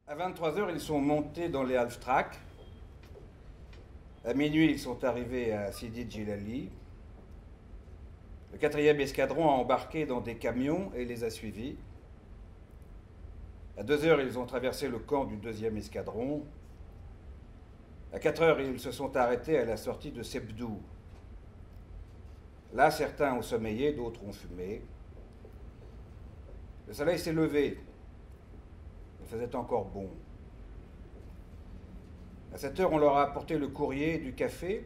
À 23 heures, ils sont montés dans les half-tracks. À minuit, ils sont arrivés à Sidi Djilali. Le 4e escadron a embarqué dans des camions et les a suivis. À 2 heures, ils ont traversé le camp du 2e escadron. À 4 heures, ils se sont arrêtés à la sortie de Sebdou. Là, certains ont sommeillé, d'autres ont fumé. Le soleil s'est levé. Il faisait encore bon. À 7 heures, on leur a apporté le courrier du café.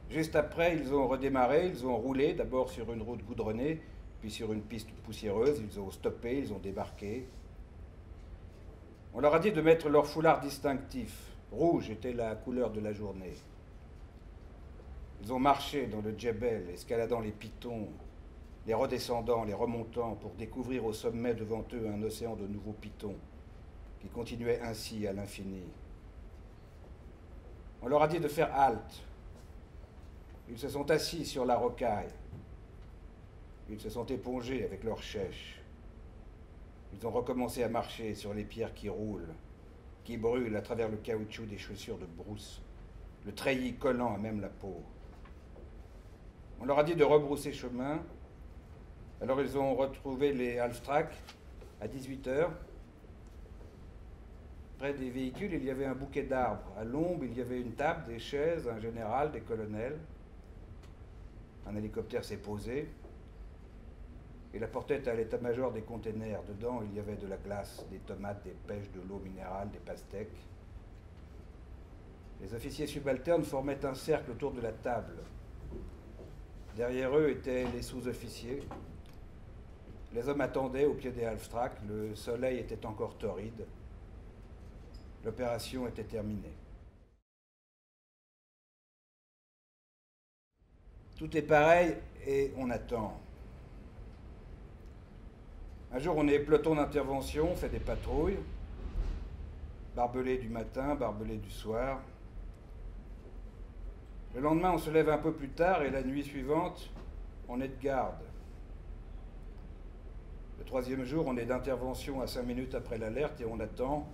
Juste après, ils ont redémarré, ils ont roulé, d'abord sur une route goudronnée, puis sur une piste poussiéreuse. Ils ont stoppé, ils ont débarqué. On leur a dit de mettre leur foulard distinctif. Rouge était la couleur de la journée. Ils ont marché dans le djebel, escaladant les pitons, les redescendant, les remontant, pour découvrir au sommet devant eux un océan de nouveaux pitons, qui continuait ainsi à l'infini. On leur a dit de faire halte. Ils se sont assis sur la rocaille. Ils se sont épongés avec leurs chèches. Ils ont recommencé à marcher sur les pierres qui roulent, qui brûlent à travers le caoutchouc des chaussures de brousse, le treillis collant à même la peau. On leur a dit de rebrousser chemin. Alors ils ont retrouvé les half-tracks à 18 heures. Près des véhicules, il y avait un bouquet d'arbres. À l'ombre, il y avait une table, des chaises, un général, des colonels. Un hélicoptère s'est posé. Et la portait à l'état-major des containers. Dedans, il y avait de la glace, des tomates, des pêches, de l'eau minérale, des pastèques. Les officiers subalternes formaient un cercle autour de la table. Derrière eux étaient les sous-officiers. Les hommes attendaient au pied des half-tracks. Le soleil était encore torride. L'opération était terminée. Tout est pareil et on attend. Un jour, on est peloton d'intervention, on fait des patrouilles. Barbelés du matin, barbelés du soir. Le lendemain, on se lève un peu plus tard et la nuit suivante, on est de garde. Le 3e jour, on est d'intervention à 5 minutes après l'alerte et on attend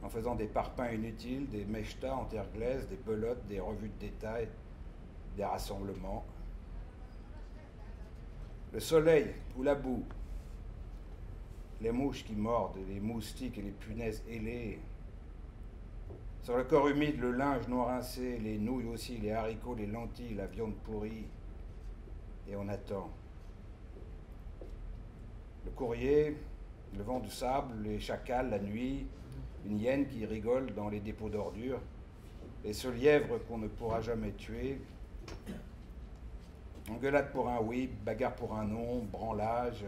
en faisant des parpaings inutiles, des mechtas en terre glaise, des belotes, des revues de détail, des rassemblements. Le soleil ou la boue, les mouches qui mordent, les moustiques et les punaises ailées. Sur le corps humide, le linge noirincé, les nouilles aussi, les haricots, les lentilles, la viande pourrie. Et on attend. Le courrier, le vent du sable, les chacals, la nuit, une hyène qui rigole dans les dépôts d'ordures, et ce lièvre qu'on ne pourra jamais tuer. Engueulade pour un oui, bagarre pour un non, branlage.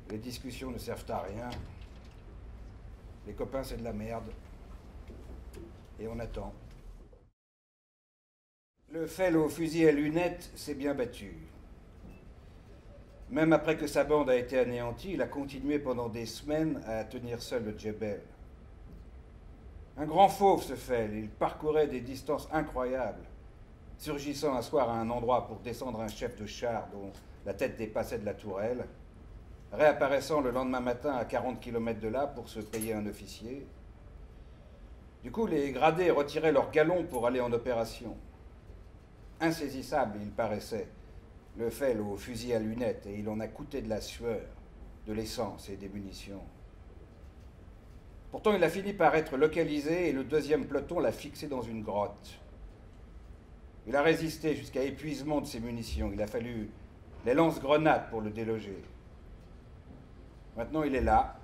Les discussions ne servent à rien. Les copains, c'est de la merde. Et on attend. Le Fell au fusil à lunettes s'est bien battu. Même après que sa bande a été anéantie, il a continué pendant des semaines à tenir seul le djebel. Un grand fauve, ce Fell, il parcourait des distances incroyables, surgissant un soir à un endroit pour descendre un chef de char dont la tête dépassait de la tourelle, réapparaissant le lendemain matin à 40 km de là pour se payer un officier. Du coup, les gradés retiraient leurs galons pour aller en opération. Insaisissable, il paraissait, le Fell au fusil à lunettes, et il en a coûté de la sueur, de l'essence et des munitions. Pourtant, il a fini par être localisé et le 2e peloton l'a fixé dans une grotte. Il a résisté jusqu'à épuisement de ses munitions. Il a fallu les lance-grenades pour le déloger. Maintenant, il est là,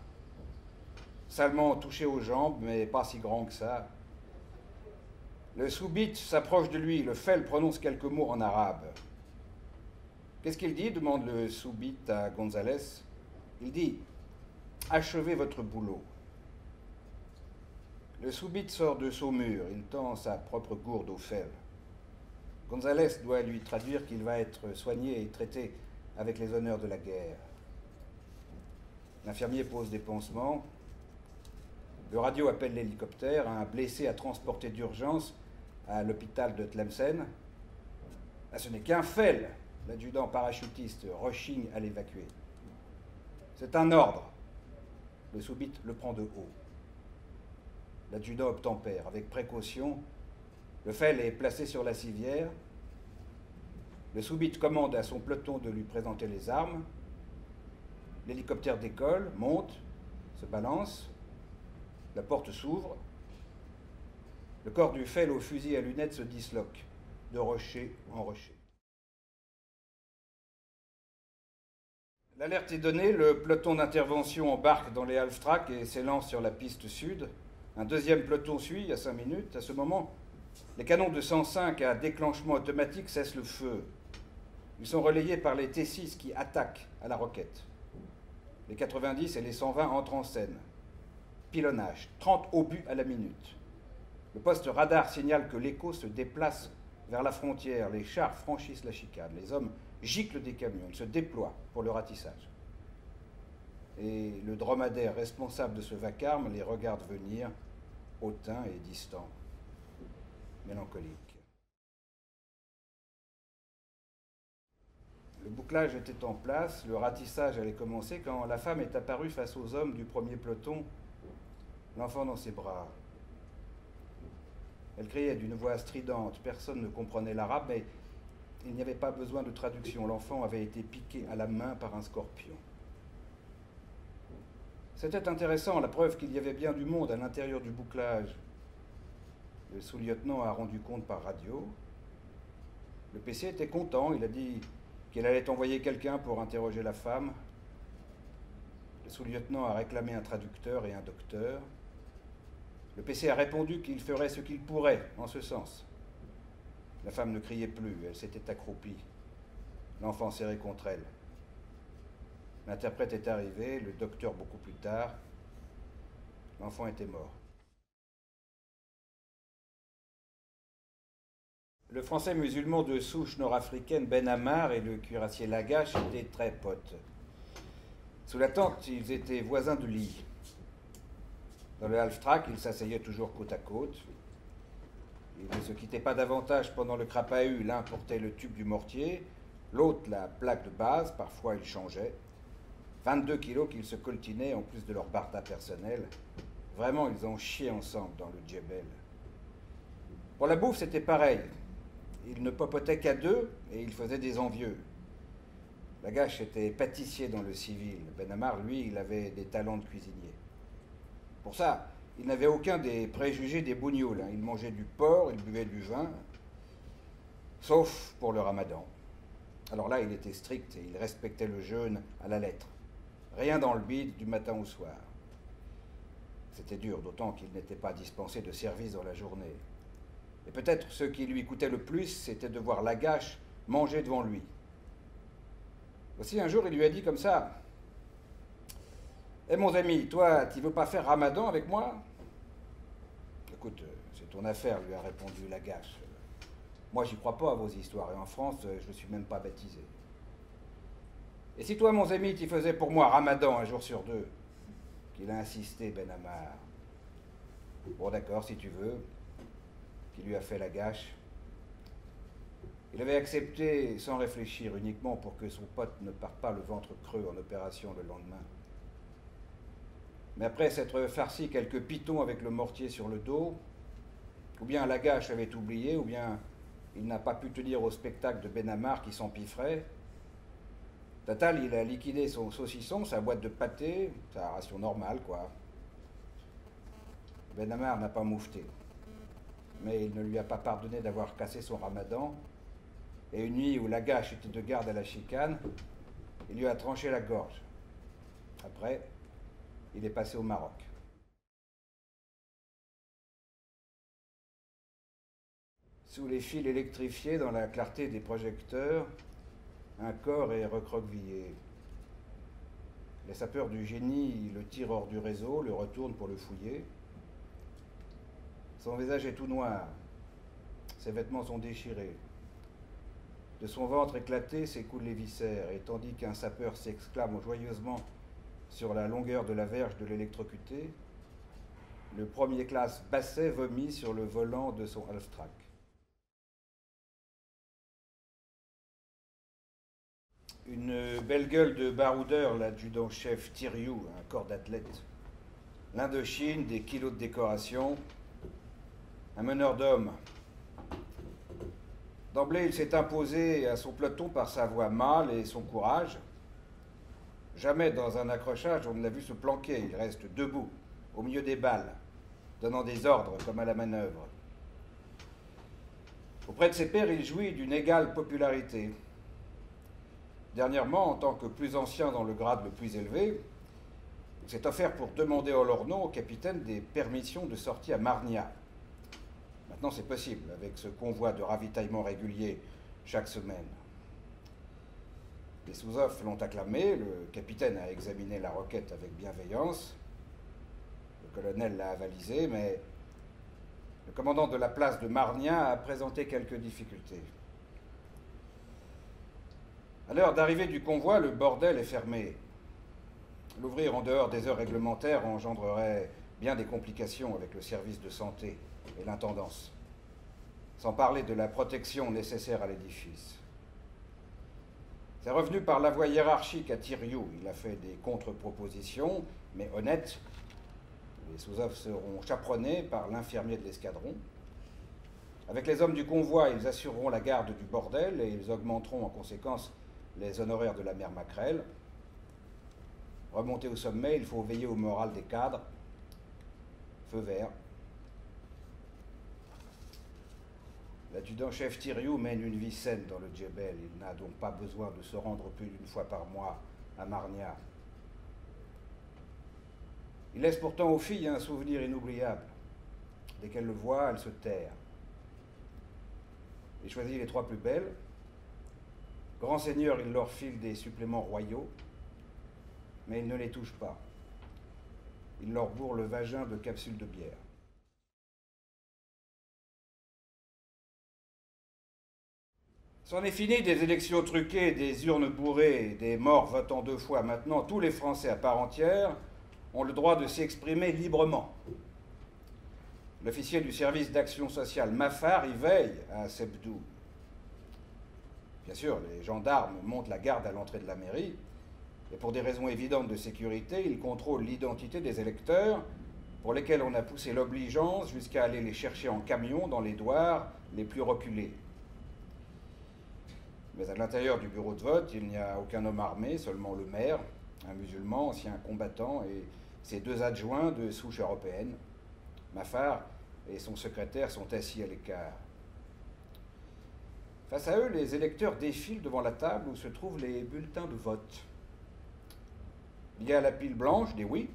salement touché aux jambes, mais pas si grand que ça. Le soubit s'approche de lui. Le Fell prononce quelques mots en arabe. Qu'est-ce qu'il dit demande le soubit à Gonzalez. Il dit « Achevez votre boulot ». Le soubit sort de Saumur. Il tend sa propre gourde au Fell. Gonzalez doit lui traduire qu'il va être soigné et traité avec les honneurs de la guerre. L'infirmier pose des pansements. Le radio appelle l'hélicoptère. Un blessé à transporter d'urgence à l'hôpital de Tlemcen. Ah, ce n'est qu'un Fell. L'adjudant parachutiste rechigne à l'évacuer. C'est un ordre. le sous-bit le prend de haut. L'adjudant obtempère. Avec précaution, le fel est placé sur la civière. Le sous-bit commande à son peloton de lui présenter les armes. L'hélicoptère décolle, monte, se balance. La porte s'ouvre. Le corps du fel au fusil à lunettes se disloque, de rocher en rocher. L'alerte est donnée, le peloton d'intervention embarque dans les half-tracks et s'élance sur la piste sud. Un deuxième peloton suit à 5 minutes. À ce moment, les canons de 105 à déclenchement automatique cessent le feu. Ils sont relayés par les T6 qui attaquent à la roquette. Les 90 et les 120 entrent en scène. Pilonnage, 30 obus à la minute. Le poste radar signale que l'écho se déplace vers la frontière. Les chars franchissent la chicane. Les hommes giclent des camions. Ils se déploient pour le ratissage. Et le dromadaire responsable de ce vacarme les regarde venir, hautain et distant, mélancolique. Le bouclage était en place, le ratissage allait commencer quand la femme est apparue face aux hommes du premier peloton, l'enfant dans ses bras. Elle criait d'une voix stridente, personne ne comprenait l'arabe, mais il n'y avait pas besoin de traduction. L'enfant avait été piqué à la main par un scorpion. C'était intéressant, la preuve qu'il y avait bien du monde à l'intérieur du bouclage. Le sous-lieutenant a rendu compte par radio. Le PC était content, il a dit qu'il allait envoyer quelqu'un pour interroger la femme. Le sous-lieutenant a réclamé un traducteur et un docteur. Le PC a répondu qu'il ferait ce qu'il pourrait en ce sens. La femme ne criait plus, elle s'était accroupie. L'enfant serré contre elle. L'interprète est arrivé, le docteur beaucoup plus tard. L'enfant était mort. Le français musulman de souche nord-africaine Ben Ammar et le cuirassier Lagache étaient très potes. Sous la tente, ils étaient voisins de lit. Dans le half-track, ils s'asseyaient toujours côte à côte. Ils ne se quittaient pas davantage pendant le crapahut. L'un portait le tube du mortier, l'autre la plaque de base, parfois ils changeaient. 22 kilos qu'ils se coltinaient en plus de leur barda personnel. Vraiment, ils ont chié ensemble dans le djebel. Pour la bouffe, c'était pareil. Ils ne popotaient qu'à deux et ils faisaient des envieux. Lagache était pâtissier dans le civil. Ben Ammar, lui, il avait des talents de cuisinier. Pour ça, il n'avait aucun des préjugés des bougnoules. Il mangeait du porc, il buvait du vin, sauf pour le ramadan. Alors là, il était strict et il respectait le jeûne à la lettre. Rien dans le bide du matin au soir. C'était dur, d'autant qu'il n'était pas dispensé de service dans la journée. Et peut-être ce qui lui coûtait le plus, c'était de voir Lagache manger devant lui. Aussi un jour, il lui a dit comme ça: « Eh mon ami, toi, tu veux pas faire Ramadan avec moi ?»« Écoute, c'est ton affaire, lui a répondu Lagache. Moi, j'y crois pas à vos histoires, et en France, je ne suis même pas baptisé. Et si toi, mon ami, tu faisais pour moi Ramadan un jour sur deux ?» Qu'il a insisté, Ben Ammar. Bon, d'accord, si tu veux. Qui lui a fait Lagache. Il avait accepté sans réfléchir, uniquement pour que son pote ne parte pas le ventre creux en opération le lendemain. Mais après s'être farci quelques pitons avec le mortier sur le dos, ou bien Lagache avait oublié, ou bien il n'a pas pu tenir au spectacle de Ben Ammar qui s'empiffrait. Tatal, il a liquidé son saucisson, sa boîte de pâté, sa ration normale, quoi. Ben Ammar n'a pas moufté. Mais il ne lui a pas pardonné d'avoir cassé son ramadan. Et une nuit où Lagache était de garde à la chicane, il lui a tranché la gorge. Après, il est passé au Maroc. Sous les fils électrifiés, dans la clarté des projecteurs, un corps est recroquevillé. Les sapeurs du génie le tirent hors du réseau, le retournent pour le fouiller. Son visage est tout noir. Ses vêtements sont déchirés. De son ventre éclaté s'écoulent les viscères, et tandis qu'un sapeur s'exclame joyeusement sur la longueur de la verge de l'électrocuté, le premier classe Basset vomit sur le volant de son half-track. Une belle gueule de baroudeur, l'adjudant-chef Thiriou, un corps d'athlète, l'Indochine, des kilos de décoration, un meneur d'hommes. D'emblée, il s'est imposé à son peloton par sa voix mâle et son courage. Jamais dans un accrochage on ne l'a vu se planquer, il reste debout, au milieu des balles, donnant des ordres comme à la manœuvre. Auprès de ses pairs, il jouit d'une égale popularité. Dernièrement, en tant que plus ancien dans le grade le plus élevé, il s'est offert pour demander en leur nom au capitaine des permissions de sortie à Marnia. Maintenant, c'est possible, avec ce convoi de ravitaillement régulier chaque semaine. Les sous-ofs l'ont acclamé, le capitaine a examiné la requête avec bienveillance, le colonel l'a avalisé, mais le commandant de la place de Marnia a présenté quelques difficultés. À l'heure d'arrivée du convoi, le bordel est fermé. L'ouvrir en dehors des heures réglementaires engendrerait bien des complications avec le service de santé et l'intendance, sans parler de la protection nécessaire à l'édifice. C'est revenu par la voie hiérarchique à Thiriou. Il a fait des contre-propositions, mais honnêtes. Les sous-ofs seront chaperonnés par l'infirmier de l'escadron. Avec les hommes du convoi, ils assureront la garde du bordel et ils augmenteront en conséquence les honoraires de la mère Maquerelle. Remonter au sommet, il faut veiller au moral des cadres. Feu vert. L'adjudant-chef Thiriou mène une vie saine dans le Djebel. Il n'a donc pas besoin de se rendre plus d'une fois par mois à Marnia. Il laisse pourtant aux filles un souvenir inoubliable. Dès qu'elles le voient, elles se terrent. Il choisit les 3 plus belles. Grand seigneur, il leur file des suppléments royaux, mais il ne les touche pas. Il leur bourre le vagin de capsules de bière. C'en est fini des élections truquées, des urnes bourrées, des morts votant 2 fois. Maintenant, tous les Français à part entière ont le droit de s'exprimer librement. L'officier du service d'action sociale Mafar y veille à Sebdou. Bien sûr, les gendarmes montent la garde à l'entrée de la mairie, et pour des raisons évidentes de sécurité, ils contrôlent l'identité des électeurs, pour lesquels on a poussé l'obligeance jusqu'à aller les chercher en camion dans les douars les plus reculés. Mais à l'intérieur du bureau de vote, il n'y a aucun homme armé, seulement le maire, un musulman, ancien combattant, et ses 2 adjoints de souche européenne. Mafar et son secrétaire sont assis à l'écart. Face à eux, les électeurs défilent devant la table où se trouvent les bulletins de vote. Il y a la pile blanche des oui,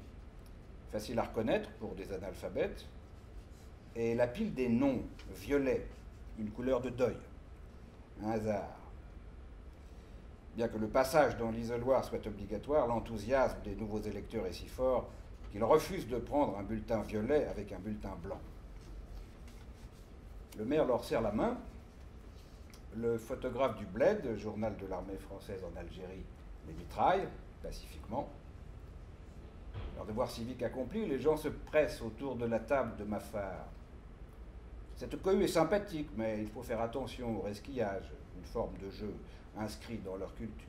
facile à reconnaître pour des analphabètes, et la pile des non, violet, une couleur de deuil, un hasard. Bien que le passage dans l'isoloir soit obligatoire, l'enthousiasme des nouveaux électeurs est si fort qu'ils refusent de prendre un bulletin violet avec un bulletin blanc. Le maire leur serre la main. Le photographe du Bled, journal de l'armée française en Algérie, les mitraille pacifiquement. Leur devoir civique accompli, les gens se pressent autour de la table de Mafar. Cette cohue est sympathique, mais il faut faire attention au resquillage, une forme de jeu inscrit dans leur culture.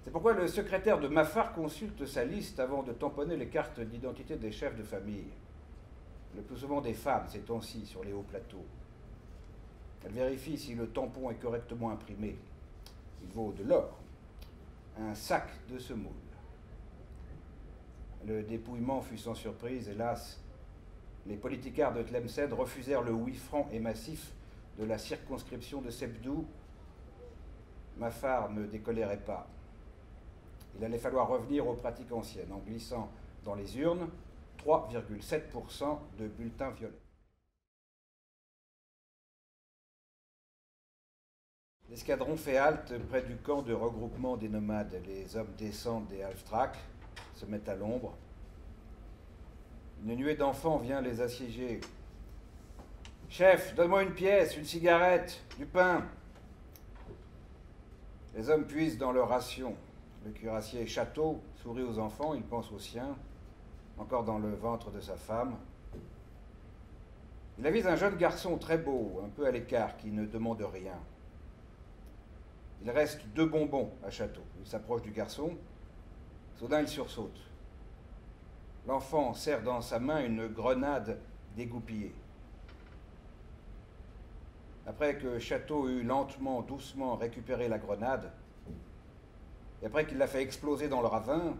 C'est pourquoi le secrétaire de Mafar consulte sa liste avant de tamponner les cartes d'identité des chefs de famille. Le plus souvent des femmes, ces temps-ci, sur les hauts plateaux. Elle vérifie si le tampon est correctement imprimé. Il vaut de l'or. Un sac de semoule. Le dépouillement fut sans surprise, hélas. Les politicards de Tlemcen refusèrent le oui franc et massif de la circonscription de Sebdou. Mafar ne décolérait pas. Il allait falloir revenir aux pratiques anciennes en glissant dans les urnes 3,7% de bulletins violets. L'escadron fait halte près du camp de regroupement des nomades. Les hommes descendent des halftracks, se mettent à l'ombre. Une nuée d'enfants vient les assiéger. « Chef, donne-moi une pièce, une cigarette, du pain !» Les hommes puisent dans leur ration. Le cuirassier Château sourit aux enfants, il pense aux siens, encore dans le ventre de sa femme. Il avise un jeune garçon très beau, un peu à l'écart, qui ne demande rien. Il reste 2 bonbons à Château. Il s'approche du garçon. Soudain, il sursaute. L'enfant serre dans sa main une grenade dégoupillée. Après que Château eut lentement, doucement récupéré la grenade, et après qu'il l'a fait exploser dans le ravin,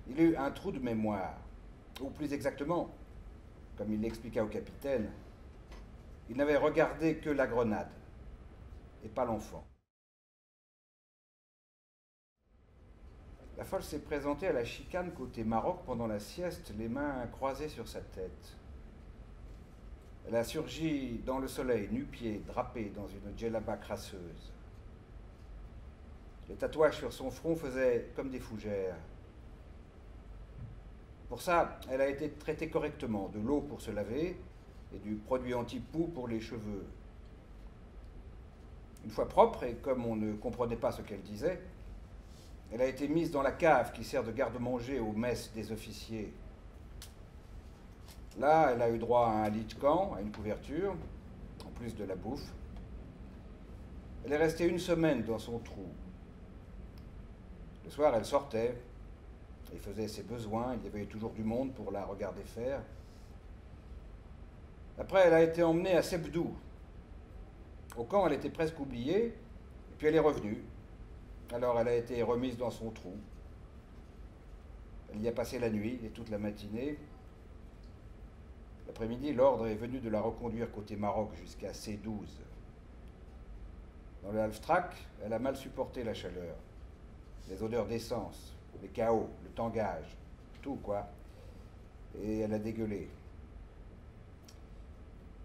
il eut un trou de mémoire, ou plus exactement, comme il l'expliqua au capitaine, il n'avait regardé que la grenade, et pas l'enfant. La folle s'est présentée à la chicane côté Maroc pendant la sieste, les mains croisées sur sa tête. Elle a surgi dans le soleil, nu-pieds, drapée dans une djellaba crasseuse. Les tatouages sur son front faisaient comme des fougères. Pour ça, elle a été traitée correctement, de l'eau pour se laver et du produit anti-poux pour les cheveux. Une fois propre, et comme on ne comprenait pas ce qu'elle disait, elle a été mise dans la cave qui sert de garde-manger aux messes des officiers. Là, elle a eu droit à un lit de camp, à une couverture, en plus de la bouffe. Elle est restée une semaine dans son trou. Le soir, elle sortait, elle faisait ses besoins, il y avait toujours du monde pour la regarder faire. Après, elle a été emmenée à Sebdou. Au camp, elle était presque oubliée, et puis elle est revenue. Alors, elle a été remise dans son trou. Elle y a passé la nuit et toute la matinée. L'après-midi, l'ordre est venu de la reconduire côté Maroc jusqu'à C12. Dans le Halftrack, elle a mal supporté la chaleur, les odeurs d'essence, les chaos, le tangage, tout quoi. Et elle a dégueulé.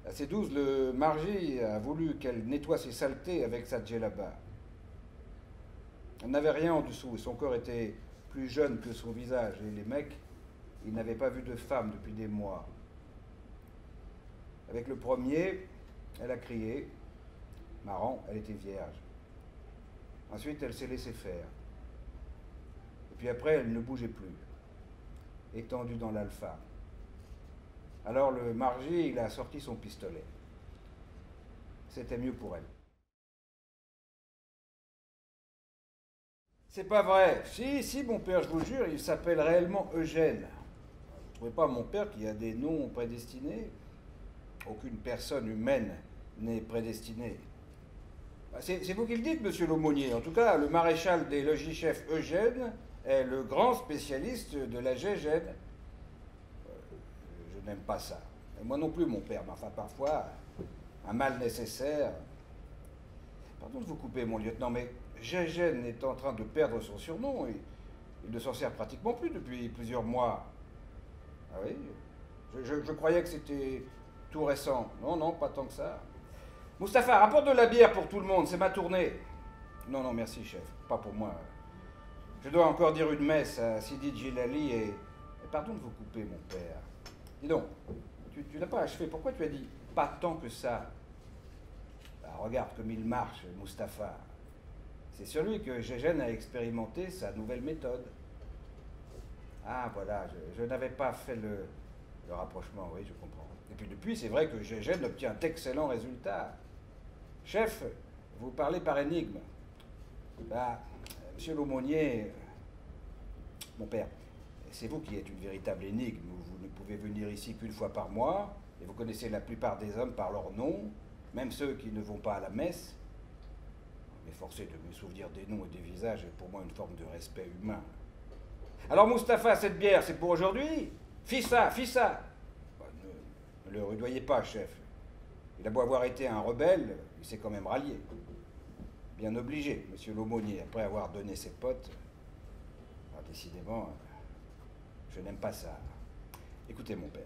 À C12, le Margie a voulu qu'elle nettoie ses saletés avec sa djellaba. Elle n'avait rien en dessous et son corps était plus jeune que son visage. Et les mecs, ils n'avaient pas vu de femme depuis des mois. Avec le premier, elle a crié. Marrant, elle était vierge. Ensuite, elle s'est laissée faire. Et puis après, elle ne bougeait plus, étendue dans l'alpha. Alors le Margie, il a sorti son pistolet. C'était mieux pour elle. C'est pas vrai. Si, mon père, je vous jure, il s'appelle réellement Eugène. Vous ne trouvez pas, mon père, qu'il y a des noms prédestinés? Aucune personne humaine n'est prédestinée. C'est vous qui le dites, monsieur l'aumônier. En tout cas, le maréchal des logis-chefs Eugène est le grand spécialiste de la gégène. Je n'aime pas ça. Et moi non plus, mon père, mais enfin, parfois, un mal nécessaire. Pardon de vous couper, mon lieutenant, mais Gégène est en train de perdre son surnom. Il ne s'en sert pratiquement plus depuis plusieurs mois. Ah oui? Je croyais que c'était tout récent. Non, non, pas tant que ça. Mustapha, rapporte de la bière pour tout le monde, c'est ma tournée. Non, non, merci, chef. Pas pour moi. Je dois encore dire une messe à Sidi Djilali et pardon de vous couper, mon père. Dis donc, tu n'as pas achevé. Pourquoi tu as dit pas tant que ça? Bah, regarde comme il marche, Mustapha. C'est sur lui que Gégène a expérimenté sa nouvelle méthode. Ah, voilà, je n'avais pas fait le rapprochement, oui, je comprends. Et puis depuis, c'est vrai que Gégène obtient d'excellents résultats. Chef, vous parlez par énigme. Bah, monsieur l'aumônier, mon père, c'est vous qui êtes une véritable énigme. Vous ne pouvez venir ici qu'une fois par mois, et vous connaissez la plupart des hommes par leur nom, même ceux qui ne vont pas à la messe. Mais forcé de me souvenir des noms et des visages est pour moi une forme de respect humain. Alors Mustapha, cette bière, c'est pour aujourd'hui? Fissa! Bah, ne le rudoyez pas, chef. Il a beau avoir été un rebelle, il s'est quand même rallié. Bien obligé, monsieur l'aumônier, après avoir donné ses potes. Alors, décidément, je n'aime pas ça. Écoutez, mon père,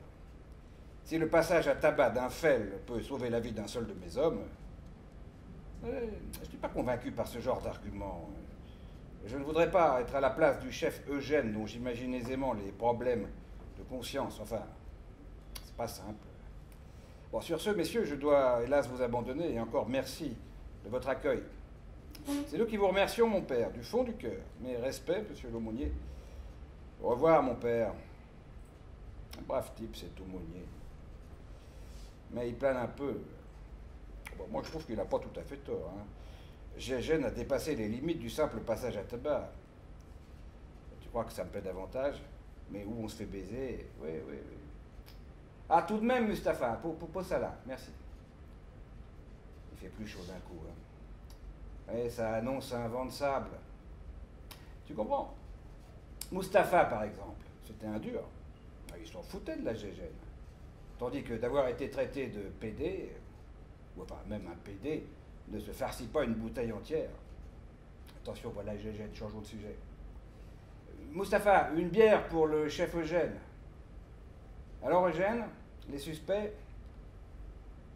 si le passage à tabac d'un fel peut sauver la vie d'un seul de mes hommes, je ne suis pas convaincu par ce genre d'argument. Je ne voudrais pas être à la place du chef Eugène, dont j'imagine aisément les problèmes de conscience. Enfin, c'est pas simple. Bon, sur ce, messieurs, je dois hélas vous abandonner, et encore merci de votre accueil. C'est nous qui vous remercions, mon père, du fond du cœur. Mes respects, monsieur l'aumônier. Au revoir, mon père. Un brave type, cet aumônier. Mais il plane un peu. Bon, moi, je trouve qu'il n'a pas tout à fait tort. Hein. Gégène a dépassé les limites du simple passage à tabac. Tu crois que ça me plaît davantage? Mais où on se fait baiser, oui, oui, oui. Ah, tout de même, Mustapha, pose ça là, merci. Il fait plus chaud d'un coup. Hein. Ouais, ça annonce un vent de sable. Tu comprends? Mustapha, par exemple, c'était un dur. Il s'en foutait de la GGN. Tandis que d'avoir été traité de PD, ou enfin même un PD, ne se farcit pas une bouteille entière. Attention, voilà GGN, changeons de sujet. Mustapha, une bière pour le chef Eugène. Alors Eugène, les suspects?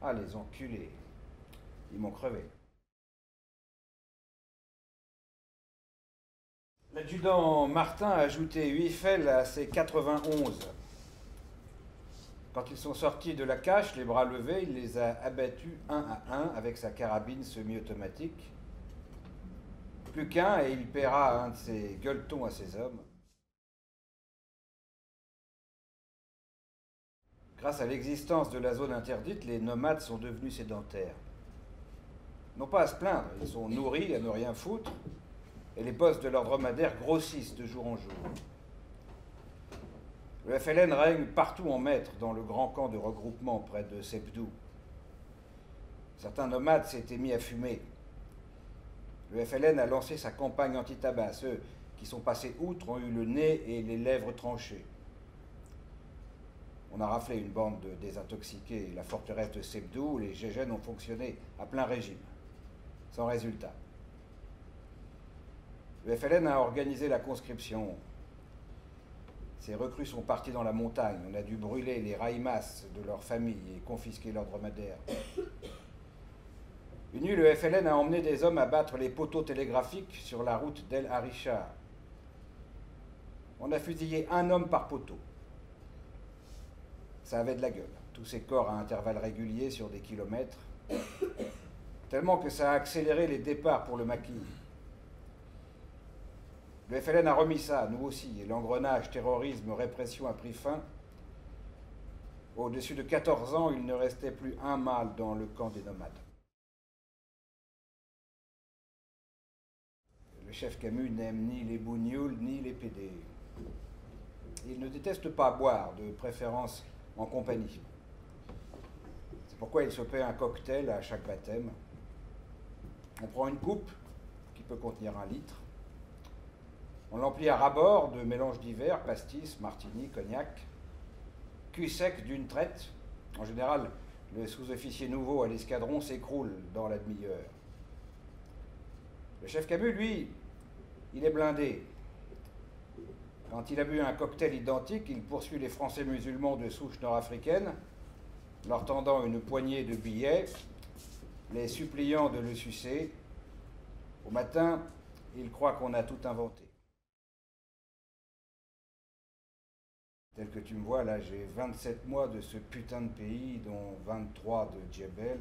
Ah, les enculés. Ils m'ont crevé. L'adjudant Martin a ajouté 8 fels à ses 91. Quand ils sont sortis de la cache, les bras levés, il les a abattus un à un avec sa carabine semi-automatique. Plus qu'un et il paiera un de ses gueuletons à ses hommes. Grâce à l'existence de la zone interdite, les nomades sont devenus sédentaires. Non pas à se plaindre, ils sont nourris à ne rien foutre, et les postes de leur dromadaire grossissent de jour en jour. Le FLN règne partout en maître dans le grand camp de regroupement près de Sebdou. Certains nomades s'étaient mis à fumer. Le FLN a lancé sa campagne anti-tabac. Ceux qui sont passés outre ont eu le nez et les lèvres tranchées. On a raflé une bande de désintoxiqués. La forteresse de Sebdou, les GGN ont fonctionné à plein régime, sans résultat. Le FLN a organisé la conscription. Ces recrues sont partis dans la montagne. On a dû brûler les raïmas de leurs familles et confisquer leurs dromadaires. Une nuit, le FLN a emmené des hommes abattre les poteaux télégraphiques sur la route d'El Harisha. On a fusillé un homme par poteau. Ça avait de la gueule. Tous ces corps à intervalles réguliers sur des kilomètres. Tellement que ça a accéléré les départs pour le maquis. Le FLN a remis ça, nous aussi, et l'engrenage terrorisme-répression a pris fin. Au-dessus de 14 ans, il ne restait plus un mâle dans le camp des nomades. Le chef Camus n'aime ni les bougnoules ni les PD. Il ne déteste pas boire, de préférence en compagnie. C'est pourquoi il se paie un cocktail à chaque baptême. On prend une coupe qui peut contenir 1 litre. On l'emplit à ras-bord de mélanges divers, pastis, martini, cognac, cul sec d'une traite. En général, le sous-officier nouveau à l'escadron s'écroule dans la demi-heure. Le chef Camus, lui, il est blindé. Quand il a bu un cocktail identique, il poursuit les Français musulmans de souche nord-africaine, leur tendant une poignée de billets, les suppliant de le sucer. Au matin, il croit qu'on a tout inventé. Tel que tu me vois, là, j'ai 27 mois de ce putain de pays, dont 23 de Djebel.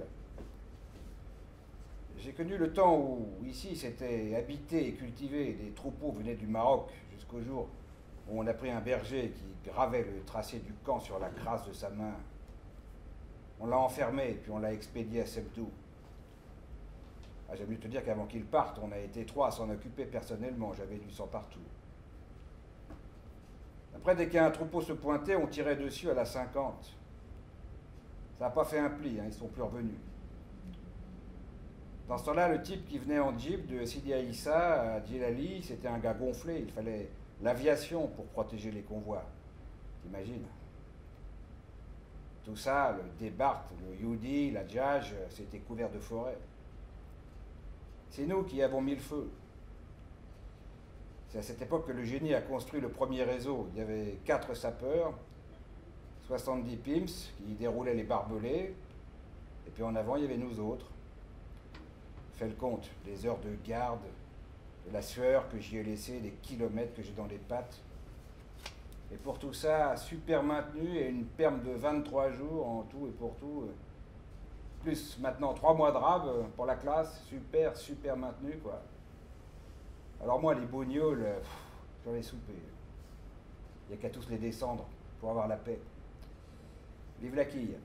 J'ai connu le temps où, ici, c'était habité et cultivé. Des troupeaux venaient du Maroc, jusqu'au jour où on a pris un berger qui gravait le tracé du camp sur la crasse de sa main. On l'a enfermé, puis on l'a expédié à Sebdou. Ah, j'ai voulu te dire qu'avant qu'il parte, on a été 3 à s'en occuper personnellement. J'avais du sang partout. Après, dès qu'un troupeau se pointait, on tirait dessus à la 50. Ça n'a pas fait un pli, hein, ils ne sont plus revenus. Dans ce temps-là, le type qui venait en jeep de Sidi Aïssa à Djilali, c'était un gars gonflé. Il fallait l'aviation pour protéger les convois. T'imagines? Tout ça, le Débart, le Yudi, la Djaj, c'était couvert de forêt. C'est nous qui avons mis le feu. C'est à cette époque que le génie a construit le premier réseau. Il y avait 4 sapeurs, 70 pims qui déroulaient les barbelés, et puis en avant, il y avait nous autres. Fais le compte, des heures de garde, de la sueur que j'y ai laissée, des kilomètres que j'ai dans les pattes. Et pour tout ça, super maintenu et une perme de 23 jours en tout et pour tout. Plus maintenant 3 mois de rab pour la classe, super, super maintenu, quoi. Alors moi, les bougnoles, j'en ai soupé. Il n'y a qu'à tous les descendre pour avoir la paix. Vive la quille.